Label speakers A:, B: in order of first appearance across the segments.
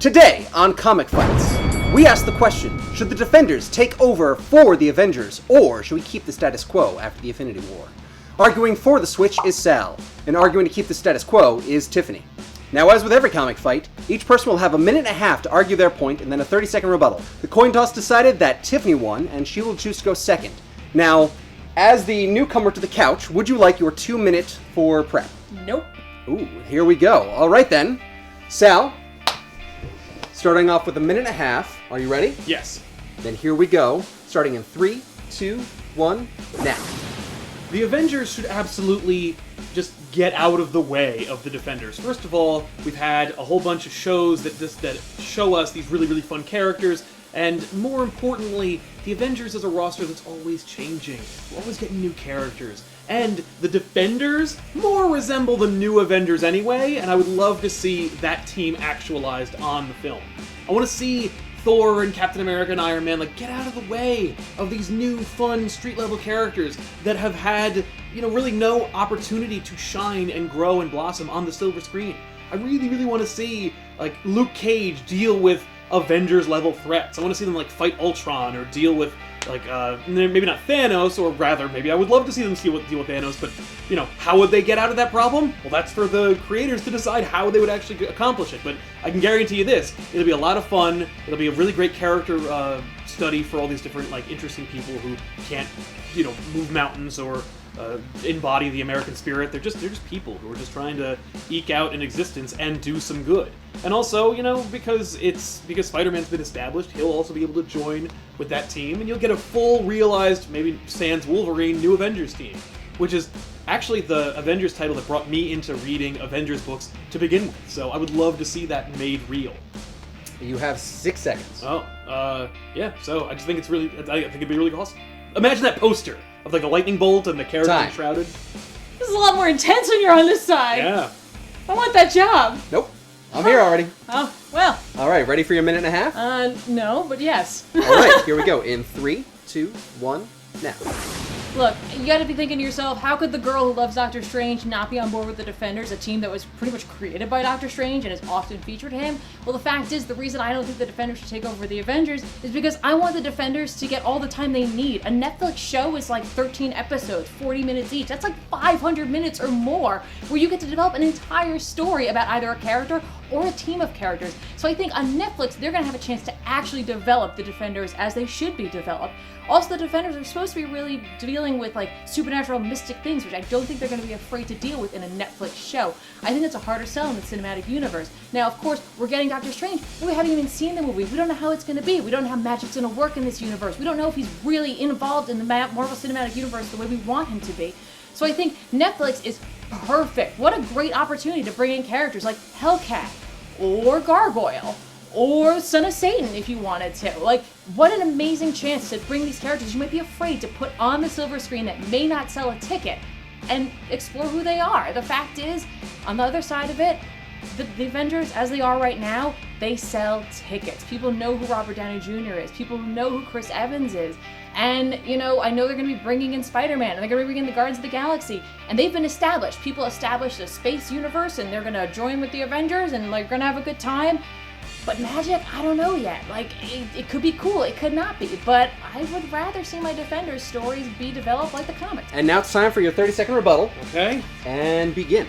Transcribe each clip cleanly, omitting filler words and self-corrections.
A: Today on Comic Fights, we ask the question, should the Defenders take over for the Avengers, or should we keep the status quo after the Infinity War? Arguing for the switch is Sal, and arguing to keep the status quo is Tiffany. Now, as with every comic fight, each person will have a minute and a half to argue their point and then a 30-second rebuttal. The coin toss decided that Tiffany won, and she will choose to go second. Now, as the newcomer to the couch, would you like your 2 minute for prep?
B: Nope.
A: Ooh, here we go. All right then. Sal, starting off with a minute and a half. Are you ready?
C: Yes.
A: Then here we go. Starting in 3, 2, 1, now.
C: The Avengers should absolutely just get out of the way of the Defenders. First of all, we've had a whole bunch of shows that show us these really, really fun characters, and more importantly, the Avengers is a roster that's always changing. We're always getting new characters. And the Defenders more resemble the new Avengers anyway, and I would love to see that team actualized on the film. I want to see Thor and Captain America and Iron Man, get out of the way of these new, fun, street-level characters that have had, really no opportunity to shine and grow and blossom on the silver screen. I really, really want to see, Luke Cage deal with Avengers-level threats. I want to see them, fight Ultron or deal with, maybe not Thanos, or rather, maybe I would love to see them deal with Thanos, but, how would they get out of that problem? Well, that's for the creators to decide how they would actually accomplish it, but I can guarantee you this, it'll be a lot of fun, it'll be a really great character study for all these different, interesting people who can't, move mountains or embody the American spirit. They're just people who are just trying to eke out an existence and do some good. And also, because Spider-Man's been established, he'll also be able to join with that team, and you'll get a full, realized, maybe sans Wolverine, new Avengers team, which is actually the Avengers title that brought me into reading Avengers books to begin with. So I would love to see that made real.
A: You have 6 seconds.
C: Yeah. So I just think I think it'd be really awesome. Imagine that poster of a lightning bolt and the character shrouded.
B: This is a lot more intense when you're on this side.
C: Yeah.
B: I want that job.
A: Nope. I'm here already.
B: Oh, well.
A: All right, ready for your minute and a half?
B: No, but yes.
A: All right, here we go. In 3, 2, 1, now.
B: Look, you gotta be thinking to yourself, how could the girl who loves Doctor Strange not be on board with the Defenders, a team that was pretty much created by Doctor Strange and has often featured him? Well, the fact is, the reason I don't think the Defenders should take over the Avengers is because I want the Defenders to get all the time they need. A Netflix show is 13 episodes, 40 minutes each. That's 500 minutes or more, where you get to develop an entire story about either a character or a team of characters. So I think on Netflix, they're gonna have a chance to actually develop the Defenders as they should be developed. Also, the Defenders are supposed to be really dealing with supernatural mystic things, which I don't think they're going to be afraid to deal with in a Netflix show. I think that's a harder sell in the cinematic universe. Now, of course, we're getting Doctor Strange, but we haven't even seen the movie. We don't know how it's going to be. We don't know how magic's going to work in this universe. We don't know if he's really involved in the Marvel Cinematic Universe the way we want him to be. So I think Netflix is perfect. What a great opportunity to bring in characters like Hellcat or Gargoyle or Son of Satan if you wanted to. What an amazing chance to bring these characters you might be afraid to put on the silver screen that may not sell a ticket and explore who they are. The fact is, on the other side of it, the Avengers, as they are right now, they sell tickets. People know who Robert Downey Jr. is. People know who Chris Evans is. And, I know they're going to be bringing in Spider-Man, and they're going to be bringing the Guardians of the Galaxy. And they've been established. People established a space universe, and they're going to join with the Avengers, and they're going to have a good time. But magic, I don't know yet. It could be cool, it could not be. But I would rather see my Defenders stories be developed like the comics.
A: And now it's time for your 30-second rebuttal.
C: Okay.
A: And begin.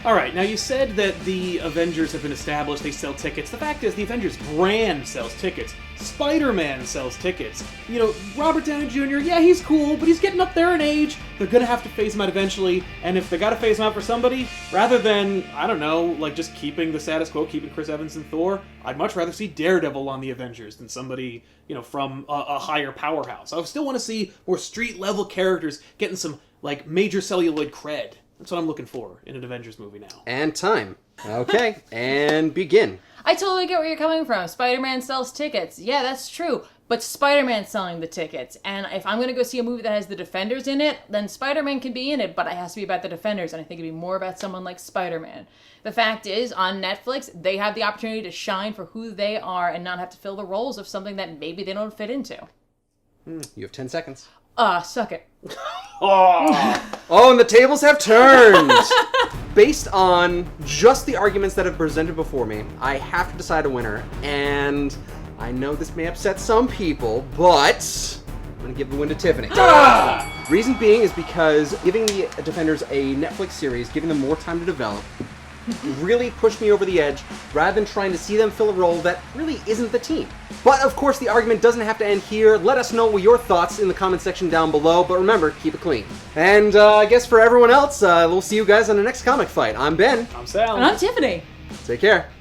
C: Alright, now you said that the Avengers have been established, they sell tickets. The fact is, the Avengers brand sells tickets. Spider-Man sells tickets. Robert Downey Jr., yeah, he's cool, but he's getting up there in age. They're gonna have to phase him out eventually, and if they gotta phase him out for somebody, rather than, I don't know, just keeping the status quo, keeping Chris Evans and Thor, I'd much rather see Daredevil on the Avengers than somebody, from a higher powerhouse. I still want to see more street-level characters getting some, major celluloid cred. That's what I'm looking for in an Avengers movie now.
A: And time. Okay, and begin.
B: I totally get where you're coming from. Spider-Man sells tickets. Yeah, that's true. But Spider-Man's selling the tickets. And if I'm going to go see a movie that has the Defenders in it, then Spider-Man can be in it, but it has to be about the Defenders, and I think it'd be more about someone like Spider-Man. The fact is, on Netflix, they have the opportunity to shine for who they are and not have to fill the roles of something that maybe they don't fit into.
A: You have 10 seconds.
B: Suck it.
A: Oh, and the tables have turned! Based on just the arguments that have presented before me, I have to decide a winner, and I know this may upset some people, but I'm going to give the win to Tiffany. Reason being is because giving the Defenders a Netflix series, giving them more time to develop, really pushed me over the edge rather than trying to see them fill a role that really isn't the team. But of course the argument doesn't have to end here. Let us know your thoughts in the comment section down below, but remember, keep it clean. And I guess for everyone else, we'll see you guys on the next comic fight. I'm Ben.
C: I'm Sal.
B: And I'm Tiffany.
A: Take care.